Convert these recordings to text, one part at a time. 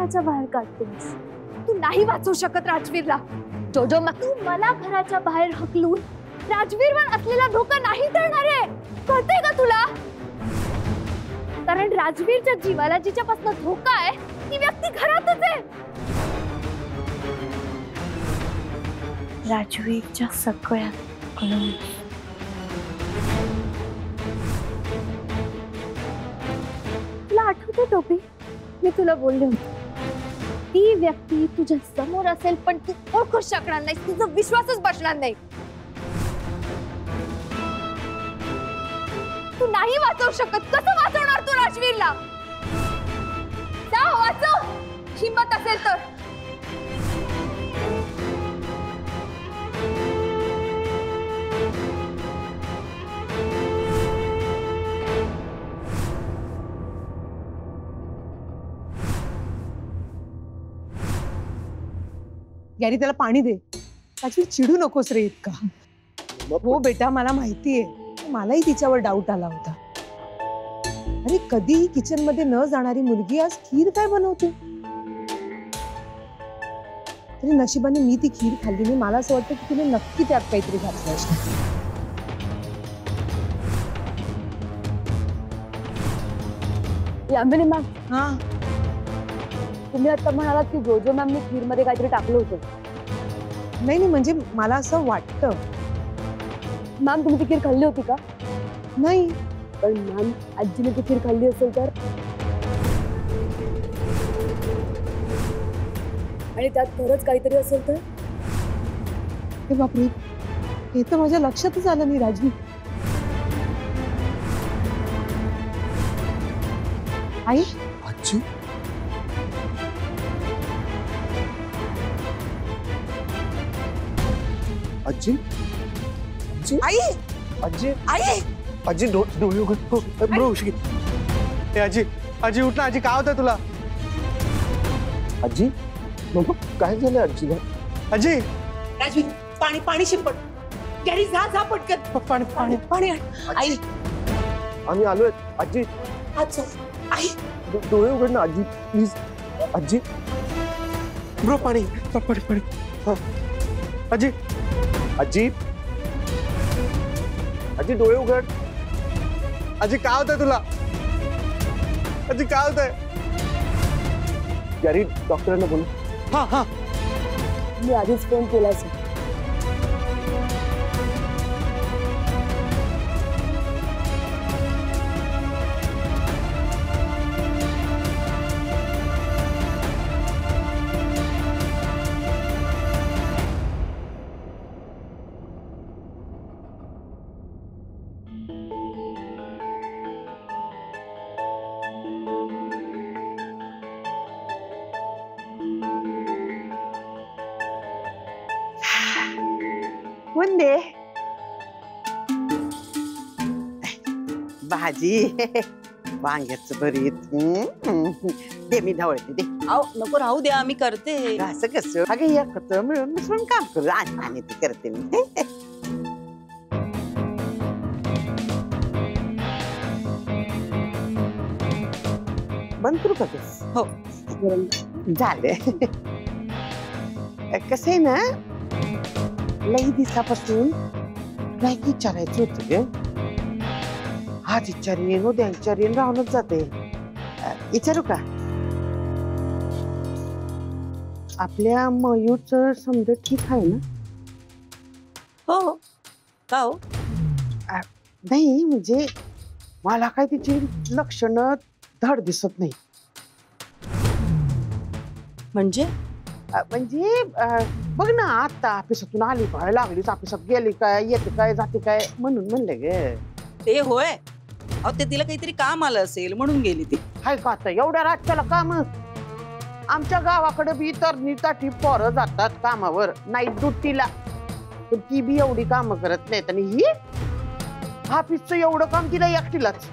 घराच्या बाहेर काढतोस? तू नाही वाचवू शकत राजवीरला. जोजो, मग तू मला घराच्या बाहेर हकलून राजवीरवर असलेला धोका नाही टळणार आहे, कळतंय का तुला? कारण राजवीरच्या जीवाला जिच्यापासून धोका आहे ती व्यक्ती घरातच आहे. राजवीरच्या सगळ्या क्लूज. तुला आठवते टोपी, मी तुला बोलले होते ती व्यक्ती तुझ्या समोर असेल पण तू ओळखू शकणार नाही, तुझा विश्वासच बसणार नाही. तू नाही वाचवू शकत. कसं वाचवणार तू राजवीरला? जा वाचव, हिम्मत असेल तर. गॅरी त्याला पाणी दे. त्याची चिडू नकोस रे इतका. हो बेटा, मला माहितीये, मलाही तिच्यावर डाऊट आला होता. अरे कधीही किचन मध्ये न जाणारी मुलगी आज खीर काय बनवते? तरी नशिबाने मी ती खीर खाल्ली नाही. मला असं वाटतं की तिने नक्की त्यात काहीतरी घातलं असतं. यामिनी मॅम, हा, तुम्ही आता म्हणालात की जोजो मॅमने खीर मध्ये काहीतरी टाकलं होतं. नाही म्हणजे मला असं वाटतं. मॅम, तुम्ही ती खीर खाल्ली होती का? नाही. पण मॅम, आजीने ती खीर खाल्ली असेल तर, आणि त्यात खरंच काहीतरी असेल तर? हे बापरे, हे तर माझ्या लक्षातच आलं नाही राजवी. आई, आजी, आजी, आजी, आई, आजी, आई, आजी, डोळे उघड. ब्रो, आजी, आजी उठ ना. आजी, काय होतंय तुला? आजी, मग काय झालं आजीला? आजी, राजवी, पाणी पाणी शिपट. गॅरी, जा जा पटकन. पाणी पाणी पाणी. आई, आम्ही आलोय. आजी, अच्छा, आई, डोळे उघड ना आजी, प्लीज. आजी, ब्रो, पाणी पाणी पाणी. आजी, आजी, आजी, डोळे उघड. आजी, काय होतंय तुला? आजी, काय होतंय? गॅरी, डॉक्टरांना बोलू. हा हा, मी आधीच फोन केला असेल. वंदे, भाजी वांग्याचं भरीत. दे, मी ढवळते. दे. अहो नको, राहू द्या, मी करते. असं कसं? अगं या खत मिळून मिसळून काम करू. आणि ती करते मी. बंद करू का तेच? हो. झालं. कसं आहे ना, लई दिवसापासून काय विचारायचं होतं ग. आज विचारीन, उद्या विचारीन, राहूनच जाते. विचारू का? आपल्या मयूरचं समजा ठीक आहे ना? हो. का हो? नाही म्हणजे मला काय तिची लक्षणं धड दिसत नाही. म्हणजे बघ ना, आता ऑफिसातून आली काय, लागलीच ऑफिसात गेली काय, येते काय, जाते काय, म्हणून म्हणलं ग. ते होय. अहो ते तिला काहीतरी काम आलं असेल म्हणून गेली ती. हाय का आता एवढ्या रातच्याला काम? आमच्या गावाकडे बी तर नीताठी पोरं जातात कामावर नाईट ड्युटीला, पण ती बी एवढी काम करत नाहीत. आणि ही ऑफिसचं एवढं काम तिला एकटीलाच.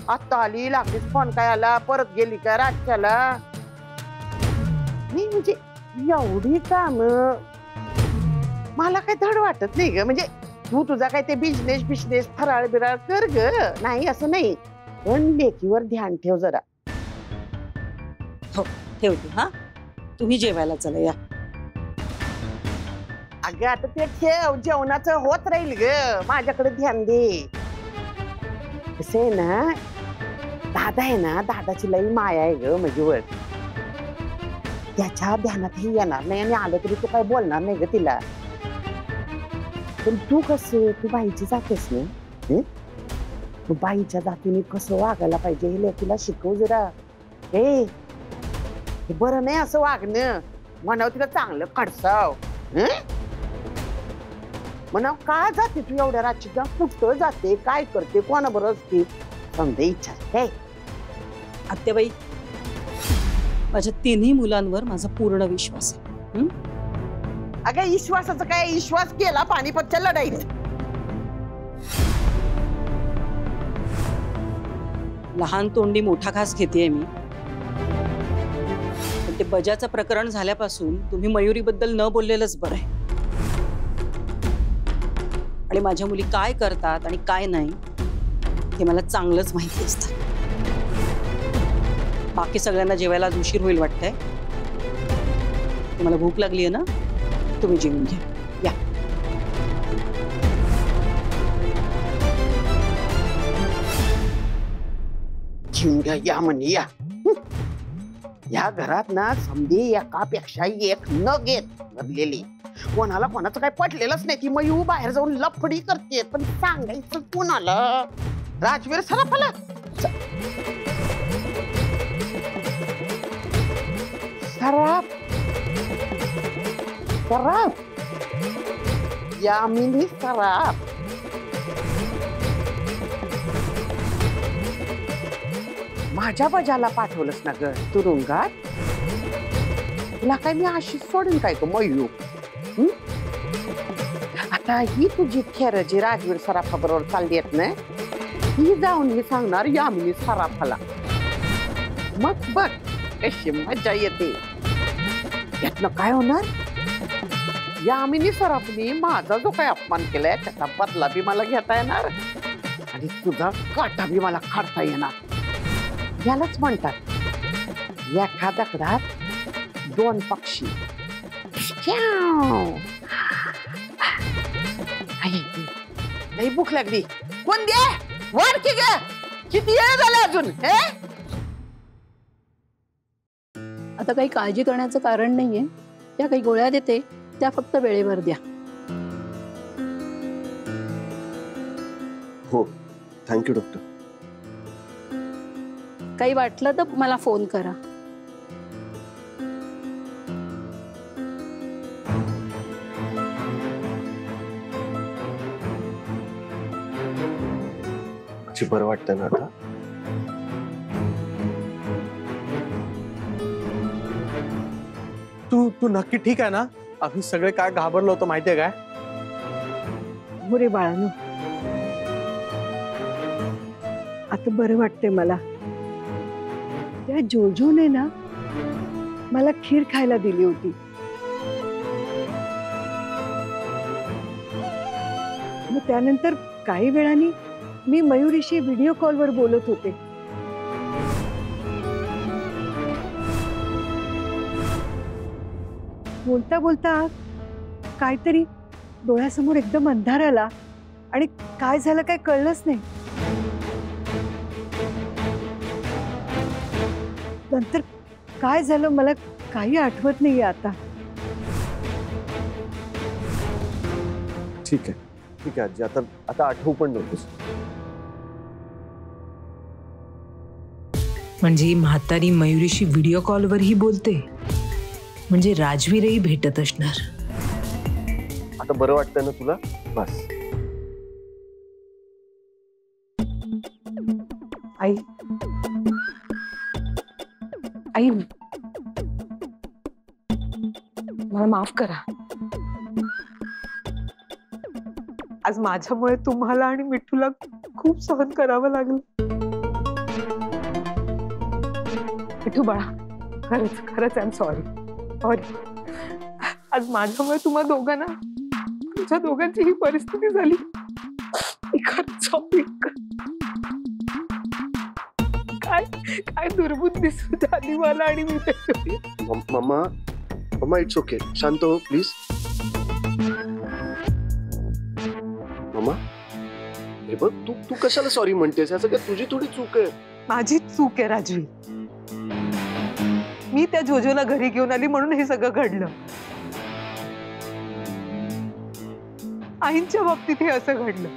आता आली, लागलीच फोन काय आला, परत गेली काय रातच्याला. नाही म्हणजे एवढी काम मला काही धड वाटत नाही ग. म्हणजे तू तुझा काय ते बिझनेस फराळ बिराळ कर ग, नाही असं नाही, पण लेकीवर ध्यान ठेव जरा. हो ठेवते हा. तुम्ही जेवायला चला या. अगं आता ते ठेव, जेवणाचं होत राहील ग, माझ्याकडे ध्यान दे. कसं आहे ना, दादा आहे ना, दादाची लई माया आहे ग माझीवर. त्याच्या ध्यानातही येणार नाही आणि आलं तरी तू काय बोलणार नाही ग तिला. पण तू कसं, तू बाईची जातेस ना, तू बाईच्या जातीने कसं वागायला पाहिजे हे तुला शिकव जरा. हे बरं नाही असं वागणं. म्हणाव तिला चांगलं कडसाव. म्हणाव का जाते तू एवढ्या रात्री, कुठं जाते, काय करते, कोणाबरोबर असते, समजा इच्छा काय. आत्याबाई, माझ्या तिन्ही मुलांवर माझा पूर्ण विश्वास आहे. अगं विश्वासाचं काय, विश्वास केला पानिपतच्या लढाईत. लहान तोंडी मोठा घास घेतेय मी. पण ते बजाचं प्रकरण झाल्यापासून तुम्ही मयुरीबद्दल न बोललेलंच बरं आहे. आणि माझ्या मुली काय करतात आणि काय नाही हे मला चांगलंच माहिती असतं. बाकी सगळ्यांना जेवायला उशीर होईल वाटतंय. तुम्हाला भूक लागली आहे ना, तुम्ही जेवून घ्या. या. घेऊन घ्या, या म्हणे या. या घरात ना समधी एकापेक्षा एक न घेत बदलेली. कोणाला कोणाचं काय पटलेलंच नाही. ती मयू बाहेर जाऊन लफडी करते, पण सांगायचं कोणाला. राजवीर सराफाला सराफ सराफ यामिनी सराफ. माझ्या बजाला पाठवलंस ना ग तुरुंगात. तुला काय मी अशी सोडून काय ग मयू. आता ही तुझी खेर जी राजवीर सराफा बरोबर चालली आहेत ना, ही जाऊन मी सांगणार यामिनी सराफाला. मग बघ कशी मजा येते. यातनं काय होणार, यामिनी सराफनी माझा जो काय अपमान केलाय त्याचा बदला बी मला घेता येणार आणि तुझा काटा बी मला काढता येणार. यालाच म्हणतात एका दगडात दोन पक्षी. नाही भूक लागली. कोण दे वाढ की ग, किती वेळ झाला अजून. आता काही काळजी करण्याचं कारण नाहीये. त्या काही गोळ्या देते, त्या फक्त वेळेवर द्या. हो थँक्यू डॉक्टर. काही वाटलं तर मला फोन करा. बरं वाटतं ना आता. तू नक्की ठीक आहे ना. आम्ही सगळे काय घाबरलो होतो माहितीये काय. रे बाळानो, आता बरं वाटतंय मला. त्या जोजोने ना मला खीर खायला दिली होती. मग त्यानंतर काही वेळाने मी मयुरीशी व्हिडिओ कॉलवर बोलत होते. बोलता बोलता काहीतरी डोळ्यासमोर एकदम अंधार आला आणि काय झालं काय कळलंच नाही. नंतर काय झालं मला काही आठवत नाहीये आता. ठीक आहे ठीक आहे आजी, आता आता आठवू पण नकोस. म्हणजे ही म्हातारी मयुरीशी व्हिडिओ कॉलवरही बोलते. म्हणजे राजवीरही भेटत असणार. आता बरं वाटतंय ना तुला. बस आई आई मला माफ करा. आज माझ्यामुळे तुम्हाला आणि मिठूला खूप सहन करावं लागलं. मिठू बाळा, खरंच खरंच आय एम सॉरी. आज माझ्यामुळे तुम्हा दोघांना, तुमच्या दोघांची ही परिस्थिती झाली. खरंच सॉरी. काय काय दुर्बुद्धी सुद्धा आली मला आणि मी त्याच्यावर. मम्मा मम्मा इट्स ओके, शांत हो प्लीज. मम्मा हे बघ, तू तू कशाला सॉरी म्हणतेस? याचं काय तुझी थोडी चूक आहे. माझी चूक आहे राजवीर. मी त्या जोजोला घरी घेऊन आली म्हणून हे सगळं घडलं. आईंच्या बाबतीत हे असं घडलं.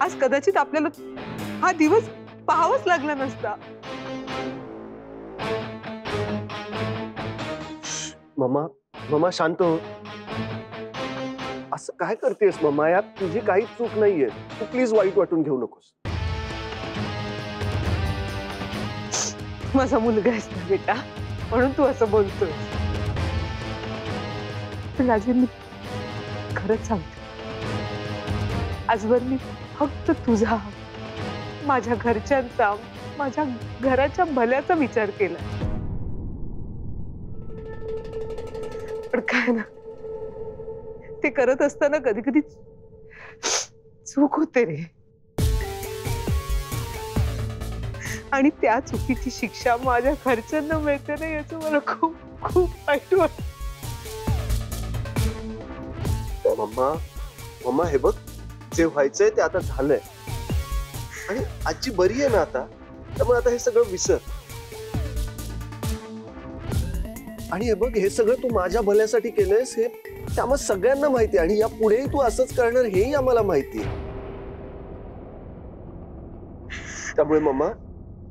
आज कदाचित आपल्याला हा दिवस पाहावाच लागला नसता. मम्मा मम्मा शांत हो. असं काय करतेस मम्मा? यात तुझी काहीच चूक नाहीये. तू प्लीज वाईट वाटून घेऊ नकोस. माझा मुलगा आहेस ना बेटा, म्हणून तू असं बोलतोय. पण राजवीर, मी खरंच सांगते, आजवर मी फक्त तुझा, माझ्या घरच्यांचा, माझ्या घराच्या भल्याचा विचार केला. पण काय ना, ते करत असताना कधी कधी चूक होते रे. आणि त्या चुकीची शिक्षा माझ्या घरच्यांना मिळते ना, याचं मला खूप खूप वाईट वाटतं. मम्मा मम्मा हे बघ, जे व्हायचंय ते आता झालंय. आणि आजी बरी आहे ना आता, त्यामुळे आता हे सगळं विसर. आणि हे बघ, हे सगळं तू माझ्या भल्यासाठी केलंयस हे त्यामुळे सगळ्यांना माहिती, आणि या पुढेही तू असंच करणार हेही आम्हाला माहिती. त्यामुळे मम्मा,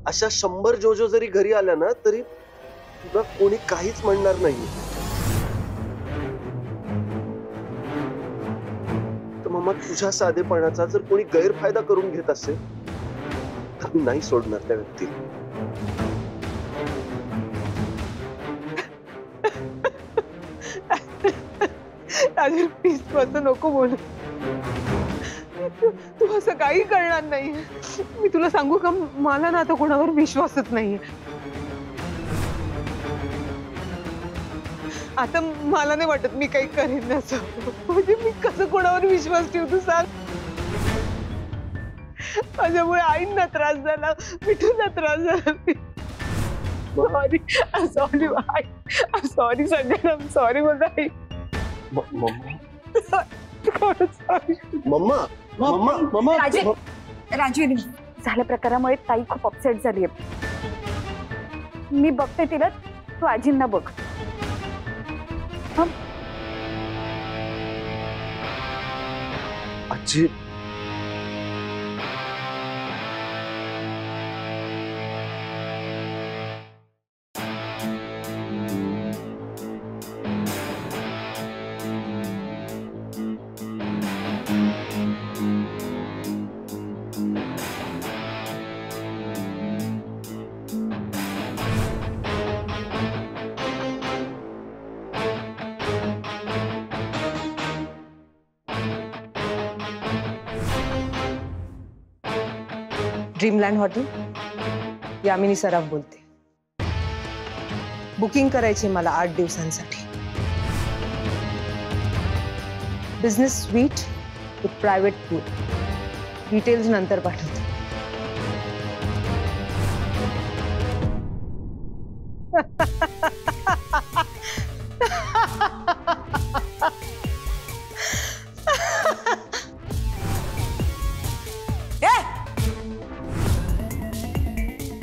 अशा 100 जोजो जरी घरी आल्या ना तरी तुला कोणी काहीच म्हणणार नाही. तर मम्मा, तुझ्या साधेपणाचा जर कोणी गैरफायदा करून घेत असेल तर मी नाही सोडणार त्या व्यक्तीला. राजवीर प्लीज, तू असं नको बोलू. तू असं काही करणार नाही. मी तुला सांगू का, मला ना आता कोणावर विश्वासच नाहीये. आता मला नाही वाटत मी काही करेन असं. म्हणजे मी कसं कोणावर विश्वास ठेवू, तू सांग. माझ्यामुळे आईंना त्रास झाला, मिठूंना त्रास झाला. सॉरी सॉरी आई, सॉरी सगळ्यांना, सॉरी माझा आई. मम्मा सॉरी. मम्मा मम्मा मम्मा राजवीर, झाल्या प्रकारामुळे ताई खूप अपसेट झाली आहे. मी बघते तिला, तू आजींना बघ. आजी, ड्रीमलँड हॉटेल, यामिनी सराफ बोलते. बुकिंग करायची मला 8 दिवसांसाठी. Business sweet with private pool. Details नंतर पाठवते.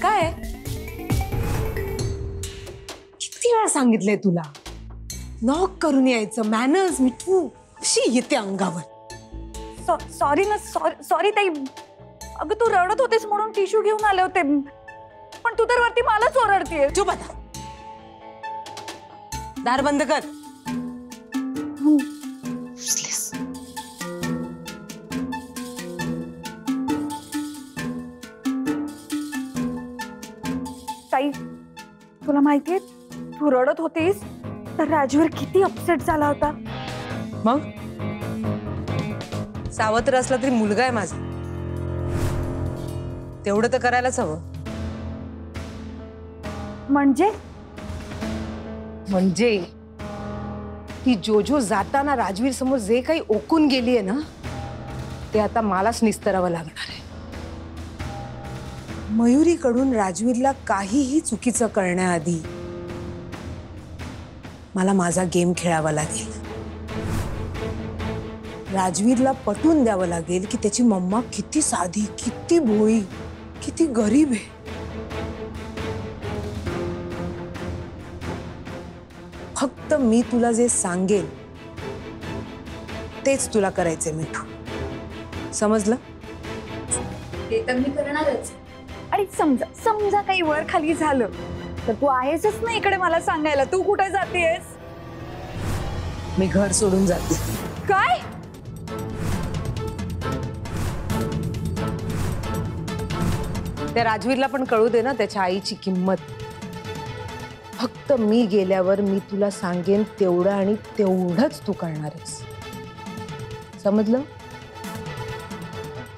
काय किती वेळा सांगितलंय तुला, नॉक करून यायचं. मॅनर्स. मिठू कशी येते अंगावर. सॉरी ना, सॉरी ताई. अगं तू रडत होतेस म्हणून टिश्यू घेऊन आले होते, पण तू तर वरती मलाच ओरडतीये. चुप आता. दार बंद कर. ताई, तुला माहितीये, तू रडत होतीस तर राजवीर किती अपसेट झाला होता. मग सावत्र असला तरी मुलगा आहे माझा, तेवढं तर करायलाच हवं. म्हणजे ती जोजो जाताना राजवीर समोर जे काही ओकून गेलीये ना, ते आता मलाच निस्तरावं लागणार आहे. मयुरीकडून राजवीरला काहीही चुकीचं करण्याआधी मला माझा गेम खेळावा लागेल. राजवीरला पटवून द्यावं लागेल की त्याची मम्मा किती साधी, किती भोळी, किती गरीब आहे. फक्त मी तुला जे सांगेल तेच तुला करायचंय मिठू. समजलं? ते तर मी करणारच. आणि समजा समजा काही वर खाली झालं तर तू आहेसच ना इकडे मला सांगायला. तू कुठे जातेस? मी घर सोडून जाते. काय? त्या राजवीरला पण कळू दे ना त्याच्या आईची किंमत. फक्त मी गेल्यावर मी तुला सांगेन तेवढं आणि तेवढंच तू करणार आहेस. समजलं?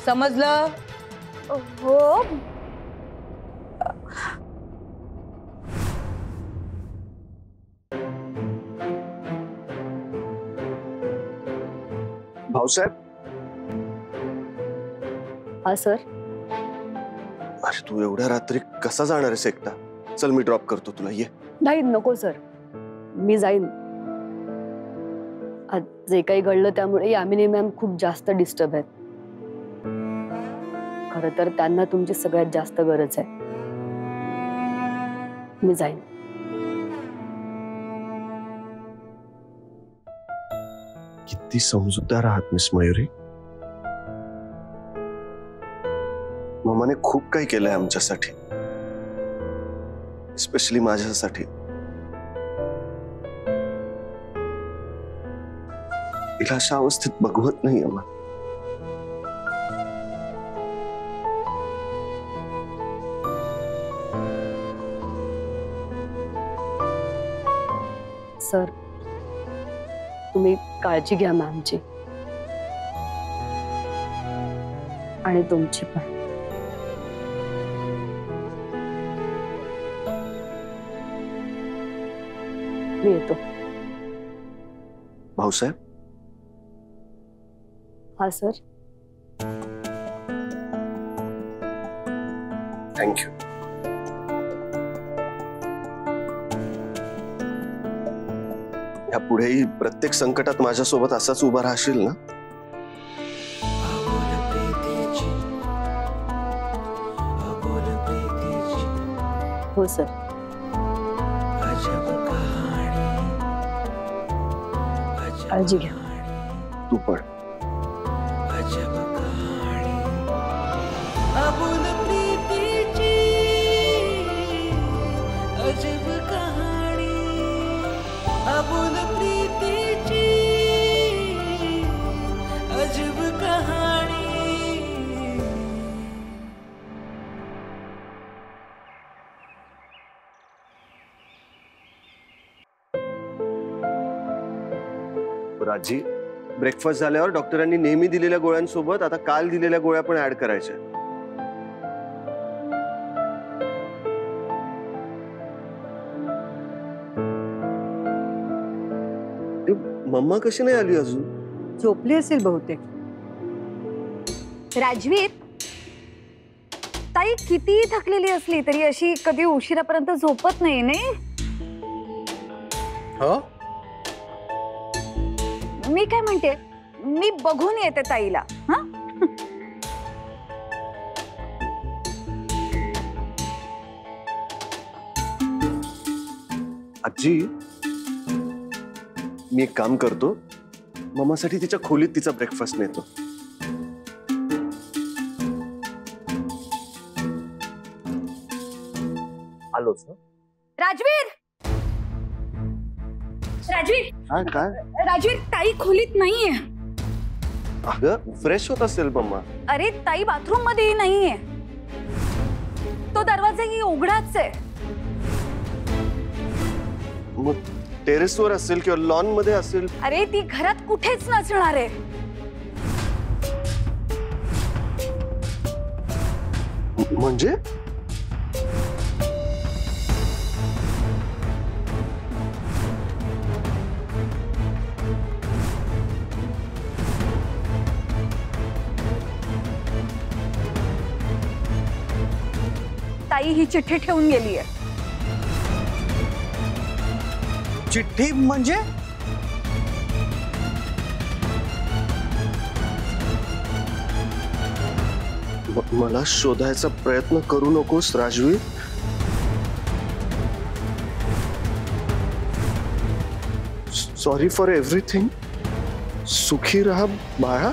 समजलं? हो. भाऊसाहेब. हा सर. अरे तू एवढ्या रात्री कसा जाणार आहेस एकटा? चल मी ड्रॉप करतो तुला, ये. नाही नको सर, मी जाईन. आज जे काही घडलं त्यामुळे यामिनी मॅम खूप जास्त डिस्टर्ब आहेत. खरं तर त्यांना तुमची सगळ्यात जास्त गरज आहे. मी जाईन. किती समजूतदार आहात मिस मयुरी. मम्माने खूप काही केलंय आमच्यासाठी, स्पेशली माझ्यासाठी. तिला अशा अवस्थेत बघवत नाही आम्हा. सर तुम्ही काळजी घ्या मॅमची आणि तुमची पण. मी येतो. भाऊसाहेब. हा सर. थँक्यू. या पुढेही प्रत्येक संकटात माझ्यासोबत असाच उभा राहशील ना? हो सर. काळजी घ्या. तू पण. राजी, ब्रेकफास्ट झाल्यावर डॉक्टरांनी नेहमी दिलेल्या गोळ्यांसोबत आता काल दिलेल्या गोळ्या पण ऍड करायच्या. मम्मा कशी नाही आली अजून? झोपली असेल बहुतेक. राजवीर, ताई किती थकलेली असली तरी अशी कधी उशिरापर्यंत झोपत नाही नाही. हो. मी काय म्हणते, मी बघून येते ताईला. हा, आजी मी एक काम करतो, मम्मासाठी तिच्या खोलीत तिचा ब्रेकफास्ट नेतो. आलोच. राजवीर. राजवीर. काय? राजवीर, ताई खोलीत नाहीये. अगं फ्रेश होत असेल मम्मा. अरे ताई बाथरूम मध्ये नाहीये. तो दरवाजाही उघडाच आहे. मग टेरेसवर असेल किंवा लॉन मध्ये असेल. अरे ती घरात कुठेच नसणार आहे. म्हणजे ताई ही चिठ्ठी ठेवून गेलीये. चिठ्ठी म्हणजे? मला शोधायचा प्रयत्न करू नकोस राजवीर. Sorry for everything. सुखी राहा बाळा.